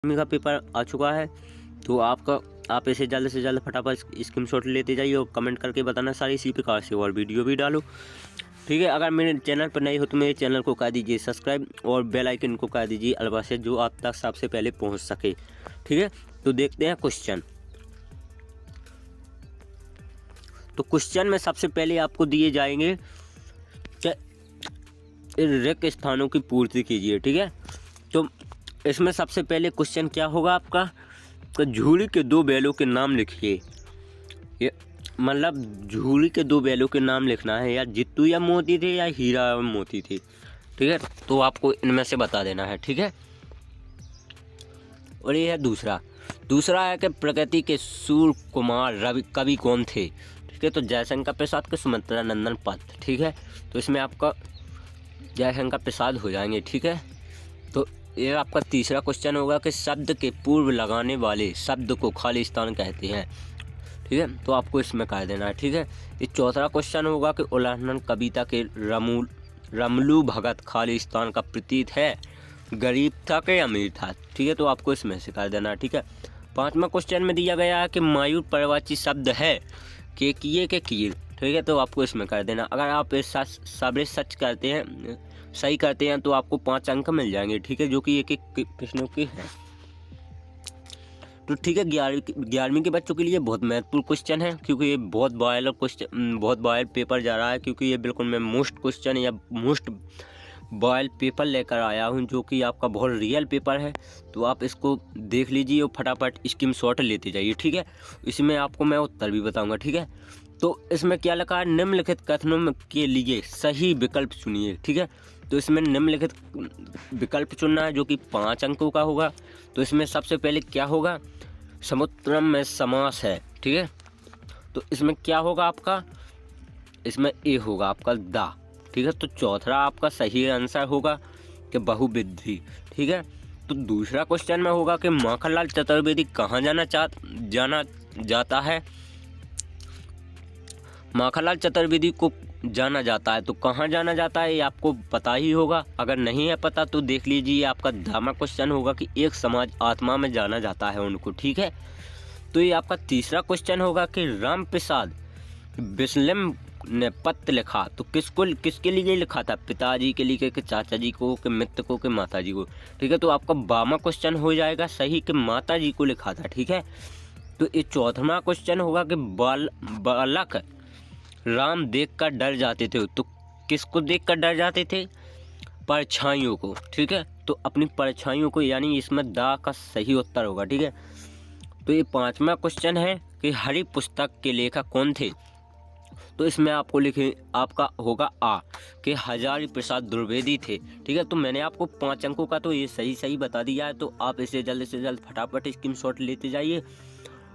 का पेपर आ चुका है, तो आप इसे जल्द से जल्द फटाफट स्क्रीनशॉट लेते जाइए और कमेंट करके बताना सारी इसी प्रकार से और वीडियो भी डालो। ठीक है, अगर मेरे चैनल पर नए हो तो मेरे चैनल को कर दीजिए सब्सक्राइब और बेल आइकन को कर दीजिए अलवा से, जो आप तक सबसे पहले पहुंच सके। ठीक है, तो देखते हैं क्वेश्चन। तो क्वेश्चन में सबसे पहले आपको दिए जाएंगे कि रिक्त स्थानों की पूर्ति कीजिए। ठीक है, तो इसमें सबसे पहले क्वेश्चन क्या होगा आपका, तो झूली के दो बैलों के नाम लिखिए। ये मतलब झूली के दो बैलों के नाम लिखना है, या जित्तू या मोती थे या हीरा या मोती थे। ठीक है, तो आपको इनमें से बता देना है। ठीक है, और ये है दूसरा है कि प्रकृति के सूर कुमार रवि कवि कौन थे। ठीक है, तो जयशंकर प्रसाद के सुमित्रा नंदन पन्त। ठीक है, तो इसमें आपका जयशंकर प्रसाद हो जाएंगे। ठीक है, तो ये आपका तीसरा क्वेश्चन होगा कि शब्द के पूर्व लगाने वाले शब्द को खालिस्तान कहते हैं। ठीक है, तो आपको इसमें कह देना है। ठीक है, ये चौथा क्वेश्चन होगा कि उल्लंघन कविता के रमलू भगत खालिस्तान का प्रतीक है, गरीब था कि अमीर था। ठीक है, तो आपको इसमें से कर देना है। ठीक है, पांचवा क्वेश्चन में दिया गया है कि मायूर पर्ववाची शब्द है के किए के कीर। ठीक है, तो आपको इसमें कर देना। अगर आप सबरे सच करते हैं, सही करते हैं, तो आपको 5 अंक मिल जाएंगे। ठीक है, जो कि एक प्रश्नों के हैं। तो ठीक है, 11वीं के बच्चों के लिए बहुत महत्वपूर्ण क्वेश्चन है, क्योंकि ये बहुत वायरल पेपर जा रहा है, क्योंकि ये बिल्कुल मैं मोस्ट क्वेश्चन या मोस्ट वायरल पेपर लेकर आया हूँ, जो कि आपका बहुत रियल पेपर है। तो आप इसको देख लीजिए और फटाफट स्क्रीनशॉट लेते जाइए। ठीक है, इसमें आपको मैं उत्तर भी बताऊँगा। ठीक है, तो इसमें क्या लिखा है, निम्नलिखित कथनों के लिए सही विकल्प चुनिए। ठीक है, तो इसमें निम्नलिखित विकल्प चुनना है, जो कि 5 अंकों का होगा। तो इसमें सबसे पहले क्या होगा, समुद्रम में समास है। ठीक है, तो इसमें क्या होगा आपका, इसमें ए होगा आपका दा। ठीक है, तो चौथा आपका सही आंसर होगा कि बहुविधि। ठीक है, तो दूसरा क्वेश्चन में होगा कि माखनलाल चतुर्वेदी कहाँ जाना जाता है। माखनलाल चतुर्वेदी को जाना जाता है, तो कहाँ जाना जाता है ये आपको पता ही होगा। अगर नहीं है पता तो देख लीजिए, आपका 10वां क्वेश्चन होगा कि एक समाज आत्मा में जाना जाता है उनको। ठीक है, तो ये आपका तीसरा क्वेश्चन होगा कि राम प्रसाद बिस्लिम ने पत्र लिखा, तो किसके लिए लिखा था, पिताजी के लिए कि चाचा जी को, कि मित्र को, कि माता जी को। ठीक है, तो आपका 12वां क्वेश्चन हो जाएगा सही कि माता जी को लिखा था। ठीक है, तो ये 14वां क्वेश्चन होगा कि बालक राम देखकर डर जाते थे, तो किसको देखकर डर जाते थे, परछाइयों को। ठीक है, तो अपनी परछाइयों को, यानी इसमें दा का सही उत्तर होगा। ठीक है, तो ये 5वां क्वेश्चन है कि हरि पुस्तक के लेखक कौन थे। तो इसमें आपको लिखे, आपका होगा आ कि हजारी प्रसाद द्विवेदी थे। ठीक है, तो मैंने आपको 5 अंकों का तो ये सही बता दिया है, तो आप इसे जल्द से जल्द फटाफट स्क्रीनशॉट लेते जाइए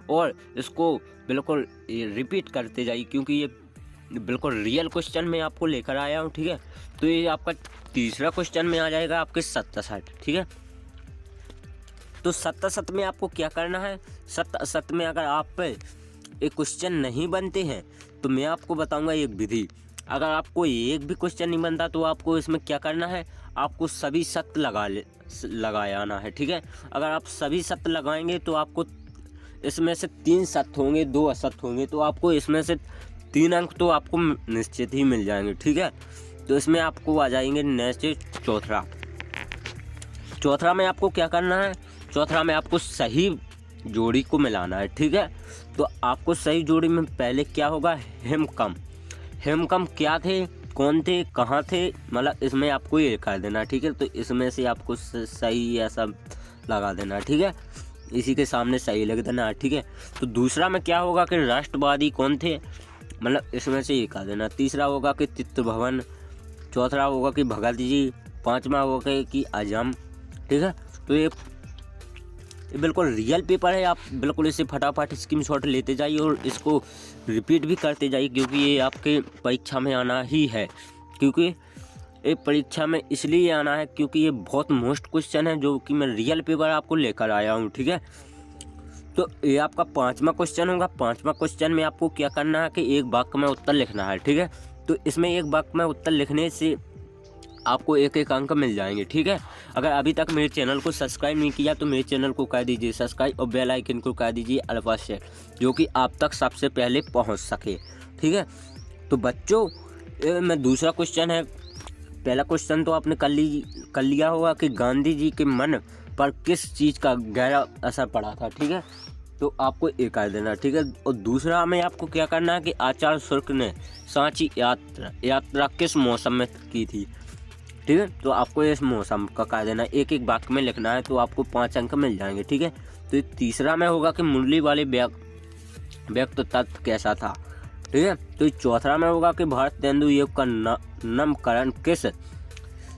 और इसको बिल्कुल रिपीट करते जाइए, क्योंकि ये बिल्कुल रियल क्वेश्चन में आपको लेकर आया हूँ। ठीक है, तो ये आपका तीसरा क्वेश्चन में आ जाएगा आपके 67। ठीक है, तो 67 में आपको क्या करना है, 67 में अगर आप पे एक क्वेश्चन नहीं बनते हैं तो मैं आपको बताऊंगा एक विधि। अगर आपको एक भी क्वेश्चन नहीं बनता तो आपको इसमें क्या करना है, आपको सभी सत्य लगाना है। ठीक है, अगर आप सभी सत्य लगाएंगे तो आपको इसमें से 3 सत्य होंगे, 2 असत्य होंगे, तो आपको इसमें से 3 अंक तो आपको निश्चित ही मिल जाएंगे। ठीक है, तो इसमें आपको आ जाएंगे नेक्स्ट चौथा में आपको क्या करना है, चौथा में आपको सही जोड़ी को मिलाना है। ठीक है, तो आपको सही जोड़ी में पहले क्या होगा, हेमकम क्या थे, कौन थे, कहाँ थे, मतलब इसमें आपको ये कर देना। ठीक है, तो इसमें से आपको सही ऐसा लगा देना। ठीक है, इसी के सामने सही लग देना। ठीक है, तो दूसरा में क्या होगा कि राष्ट्रवादी कौन थे, मतलब इसमें से ये कर देना। तीसरा होगा कि चित्रभवन, चौथा होगा कि भगत जी, 5वां होगा कि आजम। ठीक है, तो ये बिल्कुल रियल पेपर है, आप बिल्कुल इसे फटाफट स्क्रीनशॉट लेते जाइए और इसको रिपीट भी करते जाइए, क्योंकि ये आपके परीक्षा में आना ही है। क्योंकि ये परीक्षा में इसलिए आना है क्योंकि ये बहुत मोस्ट क्वेश्चन है, जो कि मैं रियल पेपर आपको लेकर आया हूँ। ठीक है, तो ये आपका 5वां क्वेश्चन होगा। 5वां क्वेश्चन में आपको क्या करना है कि एक वाक्य में उत्तर लिखना है। ठीक है, तो इसमें एक वाक्य में उत्तर लिखने से आपको एक एक अंक मिल जाएंगे। ठीक है, अगर अभी तक मेरे चैनल को सब्सक्राइब नहीं किया तो मेरे चैनल को कर दीजिए सब्सक्राइब और बेल आइकन को कर दीजिए अल्फा शेयर, जो कि आप तक सबसे पहले पहुंच सके। ठीक है, तो बच्चों मैं दूसरा क्वेश्चन है, पहला क्वेश्चन तो आपने कर लिया होगा कि गांधी जी के मन पर किस चीज़ का गहरा असर पड़ा था। ठीक है, तो आपको ये कर देना। ठीक है, और दूसरा में आपको क्या करना है कि आचार्य शुक्ल ने सांची यात्रा किस मौसम में की थी। ठीक है, तो आपको इस मौसम का कर देना, एक एक वाक्य में लिखना है, तो आपको 5 अंक मिल जाएंगे। ठीक है, तो तीसरा में होगा कि मुरली वाले व्यक्त तत्व कैसा था। ठीक है, तो चौथा में होगा कि भारत तेंदु युग का नामकरण किस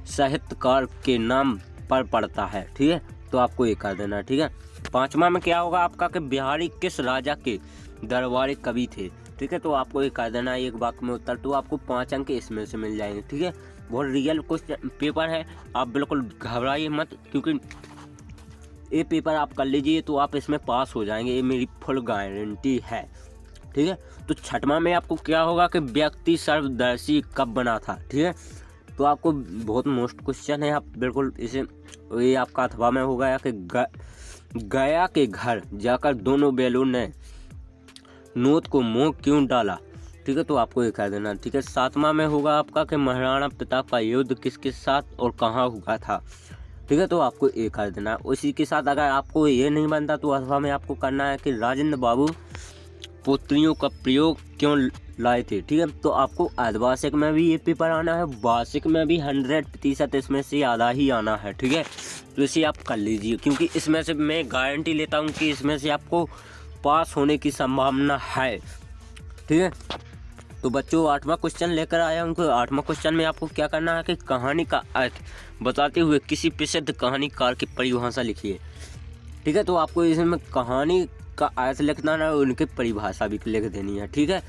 साहित्यकार के नाम पर पड़ता है। ठीक है, तो आपको ये कर देना। ठीक है, 5वां में क्या होगा आपका कि बिहारी किस राजा के दरबारी कवि थे। ठीक है, तो आपको ये कर देना एक वाक्य में उत्तर, तो आपको 5 अंक इसमें से मिल जाएंगे। ठीक है, बहुत रियल क्वेश्चन पेपर है, आप बिल्कुल घबराइए मत, क्योंकि ये पेपर आप कर लीजिए तो आप इसमें पास हो जाएंगे, ये मेरी फुल गारंटी है। ठीक है, तो 6वां में आपको क्या होगा कि व्यक्ति सर्वदर्शी कब बना था। ठीक है, तो आपको बहुत मोस्ट क्वेश्चन है, आप बिल्कुल इसे, ये आपका अथवा में होगा कि गया के घर जाकर दोनों बैलों ने नोट को मुंह क्यों डाला। ठीक है, तो आपको ये कह देना। ठीक है, 7वां में होगा आपका कि महाराणा प्रताप का युद्ध किसके साथ और कहाँ हुआ था। ठीक है, तो आपको ये कर देना। उसी के साथ अगर आपको ये नहीं बनता तो अथवा में आपको करना है कि राजेंद्र बाबू पुत्रियों का प्रयोग क्यों लाए थे। ठीक है, तो आपको अर्धवार्षिक में भी ये पेपर आना है, वार्षिक में भी 100% इसमें से आधा ही आना है। ठीक है, तो इसे आप कर लीजिए, क्योंकि इसमें से मैं गारंटी लेता हूँ कि इसमें से आपको पास होने की संभावना है। ठीक है, तो बच्चों 8वां क्वेश्चन लेकर आया हूँ। 8वां क्वेश्चन में आपको क्या करना है कि कहानी का अर्थ बताते हुए किसी प्रसिद्ध कहानीकार की परिभाषा लिखिए। ठीक है, तो आपको इसमें कहानी का अर्थ लिखना है, उनकी परिभाषा भी लिख देनी है। ठीक है,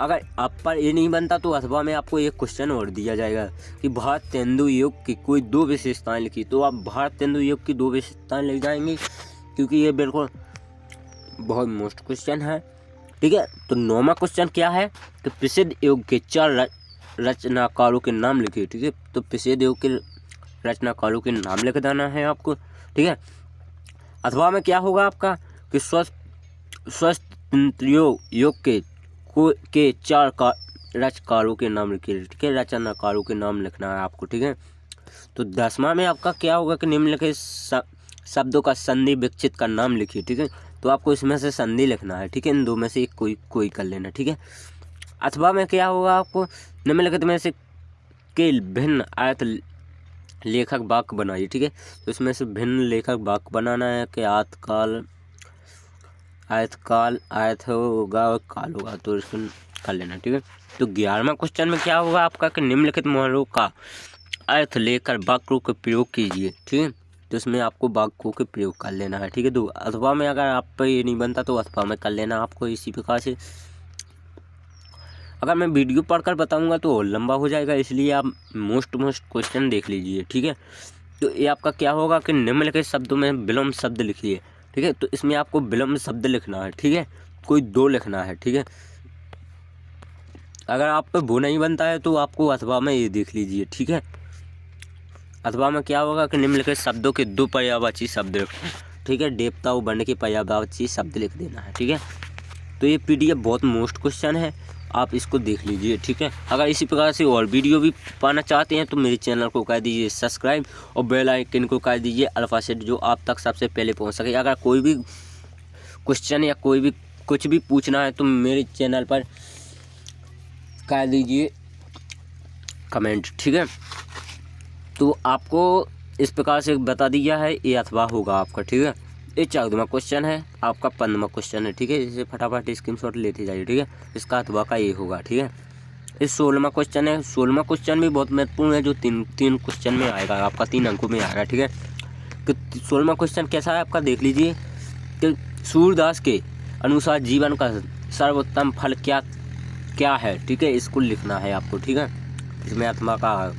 अगर आप पर ये नहीं बनता तो अथवा में आपको एक क्वेश्चन और दिया जाएगा कि भारत तेंदु युग की कोई 2 विशेषताएं लिखी, तो आप भारत तेंदु युग की 2 विशेषताएं लिख जाएंगे, क्योंकि ये बिल्कुल बहुत मोस्ट क्वेश्चन है। ठीक है, तो 9वां क्वेश्चन क्या है कि प्रसिद्ध युग के 4 रचनाकारों के नाम लिखिए। ठीक है, तो प्रसिद्ध युग के रचनाकारों के नाम लिख देना है आपको। ठीक है, अथवा में क्या होगा आपका कि स्वस्थ युग के 4 रचनाकारों के नाम लिखिए। ठीक है, रचनाकारों के नाम लिखना है आपको। ठीक है, तो 10वां में आपका क्या होगा कि निम्नलिखित शब्दों का संधि विकसित का नाम लिखिए। ठीक है, तो आपको इसमें से संधि लिखना है। ठीक है, इन 2 में से एक कोई कर लेना। ठीक है, अथवा में क्या होगा आपको निम्नलिखित में से के भिन्न अर्थ लेखक वाक्य बनाइए। ठीक है, तो इसमें से भिन्न लेखक वाक्य बनाना है कि आयत होगा और काल होगा, तो इसको कर लेना। ठीक है, तो 11वां क्वेश्चन में क्या होगा आपका कि निम्नलिखित मोहरों का अर्थ लेकर वाक्यों का प्रयोग कीजिए। ठीक है, तो इसमें आपको वाक्यों के प्रयोग कर लेना है। ठीक है, तो अथवा में अगर आप पर ये नहीं बनता तो अथवा में कर लेना आपको इसी प्रकार से। अगर मैं वीडियो पढ़कर बताऊंगा तो और लंबा हो जाएगा, इसलिए आप मोस्ट क्वेश्चन देख लीजिए। ठीक है, तो ये आपका क्या होगा कि निम्नलिखित शब्दों में विलोम शब्द लिखिए। ठीक है, तो इसमें आपको विलोम शब्द लिखना है। ठीक है, कोई 2 लिखना है। ठीक है, अगर आप पे वो नहीं बनता है तो आपको अथवा में ये देख लीजिए। ठीक है, अथवा में क्या होगा कि निम्नलिखित शब्दों के 2 पर्यायवाची शब्द लिखना। ठीक है, देवता और वर्ण के पर्यायवाची शब्द लिख देना है। ठीक है, तो ये PDF बहुत मोस्ट क्वेश्चन है, आप इसको देख लीजिए। ठीक है, अगर इसी प्रकार से और वीडियो भी पाना चाहते हैं तो मेरे चैनल को कर दीजिए सब्सक्राइब और बेल आइकन को कर दीजिए अल्फा सेट, जो आप तक सबसे पहले पहुंच सके। अगर कोई भी क्वेश्चन या कोई भी कुछ भी पूछना है तो मेरे चैनल पर कर दीजिए कमेंट। ठीक है, तो आपको इस प्रकार से बता दिया है, ये अथवा होगा आपका। ठीक है, ये 14वां क्वेश्चन है, आपका 15वां क्वेश्चन है। ठीक है, इसे फटाफट स्क्रीनशॉट लेते जाइए। ठीक है, इसका अथवा का ये होगा। ठीक है, ये 16वां क्वेश्चन है। 16वां क्वेश्चन भी बहुत महत्वपूर्ण है, जो तीन क्वेश्चन में आएगा आपका, 3 अंकों में आएगा। ठीक है, तो 16वां क्वेश्चन कैसा है आपका देख लीजिए कि सूरदास के अनुसार जीवन का सर्वोत्तम फल क्या है। ठीक है, इसको लिखना है आपको। ठीक है, इसमें अथवा का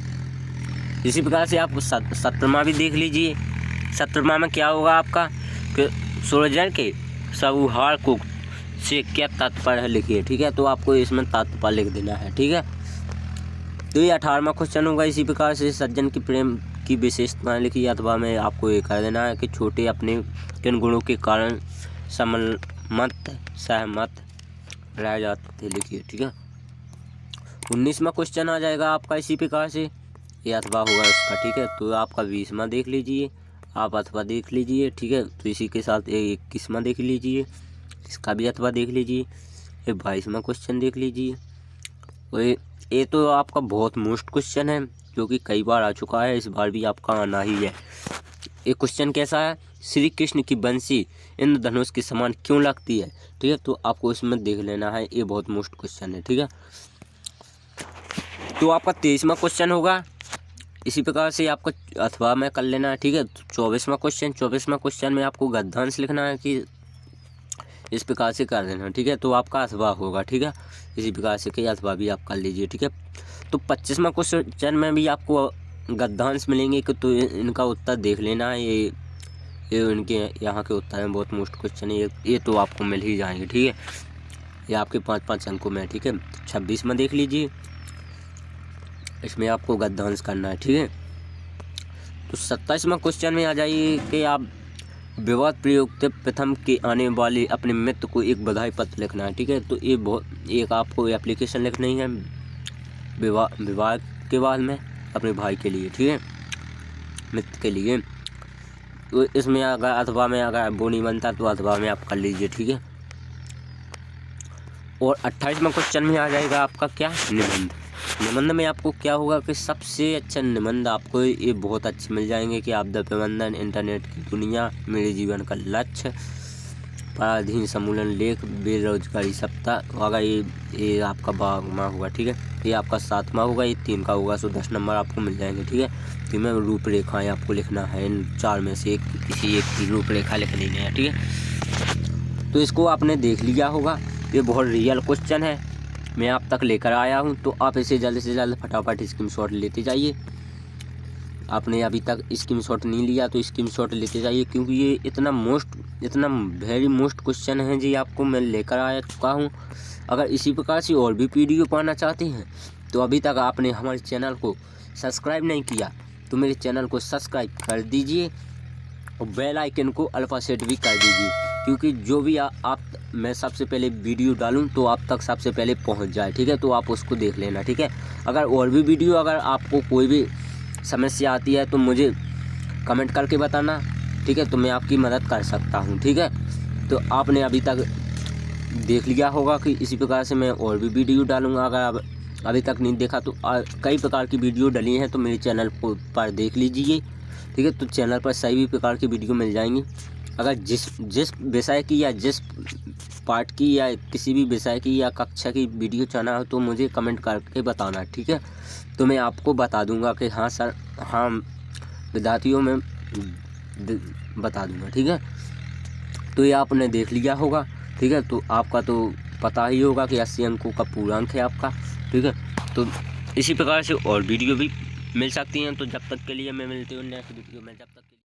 इसी प्रकार से आप 17वां भी देख लीजिए। 17वां में क्या होगा आपका कि सूर्यजन के सौहार्द को से क्या तात्पर्य लिखिए। ठीक है, तो आपको इसमें तात्पर्य लिख देना है। ठीक है, तो ये 18वां क्वेश्चन होगा। इसी प्रकार से सज्जन की प्रेम की विशेषताएं लिखिए, अथवा में आपको ये कर देना है कि छोटे अपने किन गुणों के कारण सहमत रह जाते थे, लिखिए। ठीक है। 19वां क्वेश्चन आ जाएगा आपका इसी प्रकार से, ये अथवा होगा उसका। ठीक है। तो आपका 20वां देख लीजिए, आप अथवा देख लीजिए। ठीक है। तो इसी के साथ 21वां देख लीजिए, इसका भी अथवा देख लीजिए। ये 22वां क्वेश्चन देख लीजिए। और ये तो आपका बहुत मोस्ट क्वेश्चन है, जो कि कई बार आ चुका है, इस बार भी आपका आना ही है। ये क्वेश्चन कैसा है, श्री कृष्ण की बंसी इंद्रधनुष के समान क्यों लगती है। ठीक है। तो आपको इसमें देख लेना है, ये बहुत मोस्ट क्वेश्चन है। ठीक है। तो आपका 23वां क्वेश्चन होगा इसी प्रकार से, आपको अथवा में कर लेना है। ठीक है। तो 24वां क्वेश्चन में आपको गद्यांश लिखना है कि इस प्रकार से कर देना। ठीक है। तो आपका अथवा होगा। ठीक है। इसी प्रकार से कि अथवा भी आप कर लीजिए। ठीक है। तो 25वां क्वेश्चन में भी आपको गद्यांश मिलेंगे कि तो इनका उत्तर देख लेना है। ये इनके यहाँ के उत्तर हैं, बहुत मोस्ट क्वेश्चन है ये तो आपको मिल ही जाएंगे। ठीक है। ये आपके 5-5 अंकों में। ठीक है। 26वां देख लीजिए, इसमें आपको गद्यांश करना है। ठीक है। तो 27वां क्वेश्चन में आ जाइए कि आप विवाद प्रयुक्त प्रथम के आने वाले अपने मित्र को एक बधाई पत्र लिखना है। ठीक है। तो ये एक आपको एप्लीकेशन लिखनी है विवाह के बाद में अपने भाई के लिए। ठीक है। मित्र के लिए। तो इसमें अगर अथवा में अगर वो नहीं बनता तो अथवा में आप कर लीजिए। ठीक है। और 28वां क्वेश्चन में आ जाएगा आपका क्या, निबंध। निबंध में आपको क्या होगा कि सबसे अच्छा निबंध आपको ये बहुत अच्छे मिल जाएंगे कि आपदा प्रबंधन, इंटरनेट की दुनिया, मेरे जीवन का लक्ष्य, पराधीन समूलन लेख, बेरोजगारी सप्ताह होगा। ये आपका 12वां होगा। ठीक है। ये आपका 7वां होगा, ये 3 का होगा। सो 10 नंबर आपको मिल जाएंगे। ठीक है। तो में रूपरेखाएँ आपको लिखना है, इन 4 में से किसी एक की रूपरेखा लिखनी है। ठीक है। तो इसको आपने देख लिया होगा, ये बहुत रियल क्वेश्चन है, मैं आप तक लेकर आया हूं। तो आप इसे जल्द से जल्द फटाफट स्क्रीनशॉट लेते जाइए। आपने अभी तक स्क्रीनशॉट नहीं लिया तो स्क्रीनशॉट लेते जाइए, क्योंकि ये इतना वेरी मोस्ट क्वेश्चन है जी, आपको मैं लेकर आया चुका हूं। अगर इसी प्रकार से और भी वीडियो पाना चाहते हैं तो अभी तक आपने हमारे चैनल को सब्सक्राइब नहीं किया तो मेरे चैनल को सब्सक्राइब कर दीजिए और बेल आइकन को अल्फा सेट भी कर दीजिए, क्योंकि जो भी मैं सबसे पहले वीडियो डालूं तो आप तक सबसे पहले पहुंच जाए। ठीक है। तो आप उसको देख लेना। ठीक है। अगर और भी वीडियो, अगर आपको कोई भी समस्या आती है तो मुझे कमेंट करके बताना। ठीक है। तो मैं आपकी मदद कर सकता हूं। ठीक है। तो आपने अभी तक देख लिया होगा कि इसी प्रकार से मैं और भी वीडियो डालूँगा। अगर अभी तक नहीं देखा तो कई प्रकार की वीडियो डली हैं, तो मेरे चैनल पर देख लीजिए। ठीक है। तो चैनल पर सभी प्रकार की वीडियो मिल जाएंगी। अगर जिस विषय की या जिस पार्ट की या किसी भी विषय की या कक्षा की वीडियो चाहना हो तो मुझे कमेंट करके बताना। ठीक है। तो मैं आपको बता दूंगा कि हाँ सर, हाँ विद्यार्थियों में बता दूंगा। ठीक है। तो ये आपने देख लिया होगा। ठीक है। तो आपका तो पता ही होगा कि 80 अंकों का पूर्णांक है आपका। ठीक है। तो इसी प्रकार से और वीडियो भी मिल सकती हैं। तो जब तक के लिए मैं मिलती हूँ नेक्स्ट वीडियो में, जब तक